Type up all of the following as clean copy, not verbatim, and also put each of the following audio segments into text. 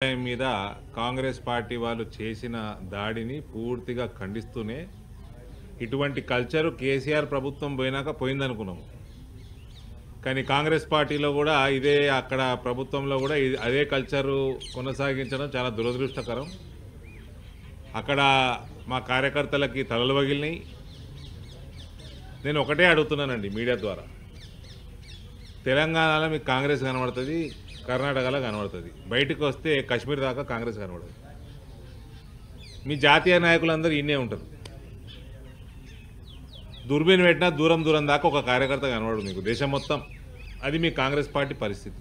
Time మీద Congress party వాళ్ళు చేసిన దాడిని పూర్తిగా ఖండిస్తూనే ఇటువంటి కల్చరు కేసీఆర్ ప్రభుత్వం పోయినాక పోయిందనుకున్నాము. కానీ కాంగ్రెస్ పార్టీలో కూడా ఇదే అక్కడ ప్రభుత్వంలో కూడా అదే కల్చరు కొనసాగించడం చాలా దురదృష్టకరం. అక్కడ మా కార్యకర్తలకి తలలు పగిలినాయి. నేను ఒకటే అడుగుతున్నానండి మీడియా ద్వారా, తెలంగాణలో మీకు కాంగ్రెస్ కనబడుతుంది, కర్ణాటకలో కనబడుతుంది, బయటకు వస్తే కాశ్మీర్ దాకా కాంగ్రెస్ కనబడుతుంది. మీ జాతీయ నాయకులందరూ ఇన్నే ఉంటారు. దుర్బీన్ పెట్టినా దూరం దూరం దాకా ఒక కార్యకర్త కనబడు మీకు దేశం మొత్తం. అది మీ కాంగ్రెస్ పార్టీ పరిస్థితి.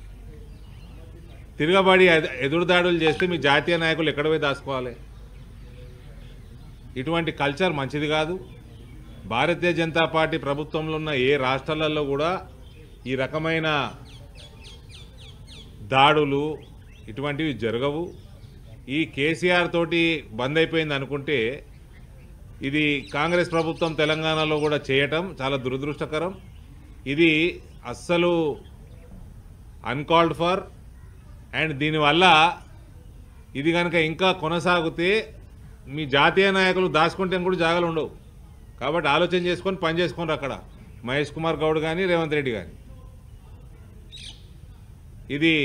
తిరగబడి ఎదురుదాడులు చేస్తే మీ జాతీయ నాయకులు ఎక్కడ పోయి దాచుకోవాలి? ఇటువంటి కల్చర్ మంచిది కాదు. భారతీయ జనతా పార్టీ ప్రభుత్వంలో ఉన్న ఏ రాష్ట్రాలలో కూడా ఈ రకమైన దాడులు ఇటువంటివి జరగవు. ఈ కేసీఆర్ తోటి బంద్ అయిపోయింది అనుకుంటే ఇది కాంగ్రెస్ ప్రభుత్వం తెలంగాణలో కూడా చేయటం చాలా దురదృష్టకరం. ఇది అస్సలు అన్కాల్డ్ ఫర్. అండ్ దీనివల్ల ఇది కనుక ఇంకా కొనసాగితే మీ జాతీయ నాయకులు దాచుకుంటే కూడా జాగాలు ఉండవు. కాబట్టి ఆలోచన చేసుకొని పని చేసుకోండి. అక్కడ మహేష్ కుమార్ గౌడ్ కానీ రేవంత్ రెడ్డి కానీ ఇది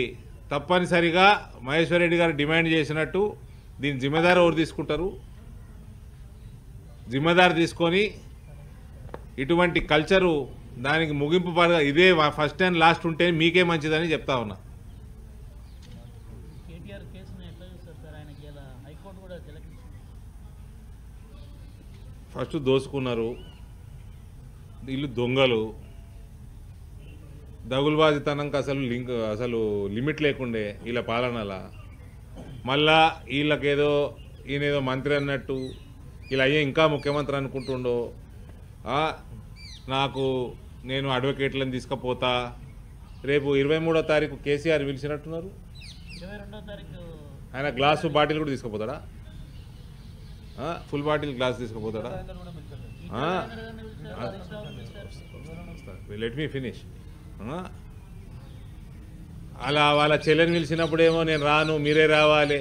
తప్పనిసరిగా మహేశ్వర్ రెడ్డి గారు డిమాండ్ చేసినట్టు దీని జిమ్మేదారు ఎవరు తీసుకుంటారు? జిమ్మేదారు తీసుకొని ఇటువంటి కల్చరు దానికి ముగింపు పడగా ఇదే ఫస్ట్ అండ్ లాస్ట్ ఉంటే మీకే మంచిదని చెప్తా ఉన్నా. ఫస్ట్ దోసుకున్నారు, వీళ్ళు దొంగలు, దగులుబాజితనంకి అసలు లిమిట్ లేకుండే వీళ్ళ పాలనలా. మళ్ళా వీళ్ళకేదో ఈయనేదో మంత్రి అన్నట్టు ఇలా అయ్యే ఇంకా ముఖ్యమంత్రి అనుకుంటుండో. నేను అడ్వకేట్లను తీసుకుపోతా. రేపు 23వ తారీఖు కేసీఆర్ పిలిచినట్టున్నారు. ఆయన గ్లాసు బాటిల్ కూడా తీసుకుపోతాడా? ఫుల్ బాటిల్ గ్లాస్ తీసుకుపోతాడా? Let me finish. అలా వాళ్ళ చెల్లెని పిలిచినప్పుడేమో నేను రాను, మీరే రావాలి,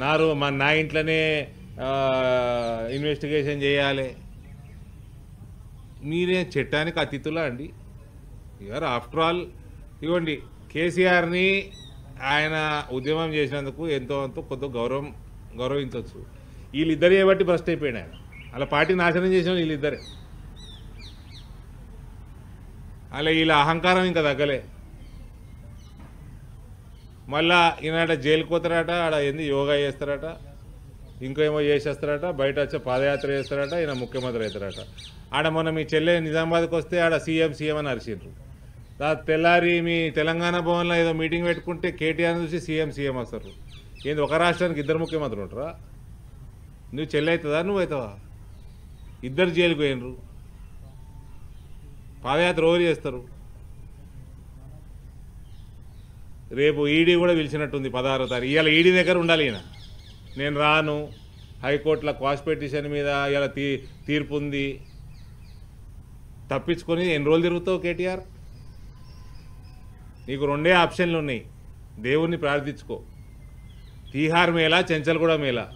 నా ఇంట్లోనే ఇన్వెస్టిగేషన్ చేయాలి. మీరే చట్టానికి అతిథులా అండి? You're after all. ఇవ్వండి, కేసీఆర్ని ఆయన ఉద్యమం చేసినందుకు ఎంతో కొద్ది గౌరవించవచ్చు. వీళ్ళిద్దరే బట్టి భ్రష్ట్ అయిపోయాడు ఆయన. అలా పార్టీ నాశనం చేసిన వీళ్ళిద్దరే. అలా వీళ్ళ అహంకారం ఇంకా తగ్గలే. మళ్ళా ఈనాడ జైలుకి పోతారట, ఆడ ఏంది యోగా చేస్తారట, ఇంకేమో చేసేస్తారట, బయట వచ్చి పాదయాత్ర చేస్తారట, ఈయన ముఖ్యమంత్రి అవుతారట. ఆడ మొన్న మీ చెల్లె నిజామాబాద్కి వస్తే ఆడ సీఎం అని అరిచిండ్రు. తెల్లారి మీ తెలంగాణ భవన్లో ఏదో మీటింగ్ పెట్టుకుంటే కేటీఆర్ చూసి సీఎం వస్తారు. ఏంది ఒక రాష్ట్రానికి ఇద్దరు ముఖ్యమంత్రులు ఉంటారా? నువ్వు చెల్లె అవుతుందా, నువ్వు అవుతావా? ఇద్దరు జైలుకు పోయినరు. పాదయాత్ర ఓవర్ చేస్తారు. రేపు ఈడీ కూడా పిలిచినట్టుంది 16వ తారీఖు. ఇవాళ ఈడీ దగ్గర ఉండాలి ఈయన. నేను రాను, హైకోర్టులో క్వాష్ పిటిషన్ మీద ఇలా తీర్పు ఉంది. తప్పించుకొని ఎన్ని రోజులు తిరుగుతావు కేటీఆర్? నీకు రెండే ఆప్షన్లు ఉన్నాయి. దేవుణ్ణి ప్రార్థించుకో. తీహార్ మేళా, చెంచల్గూడ మేళా.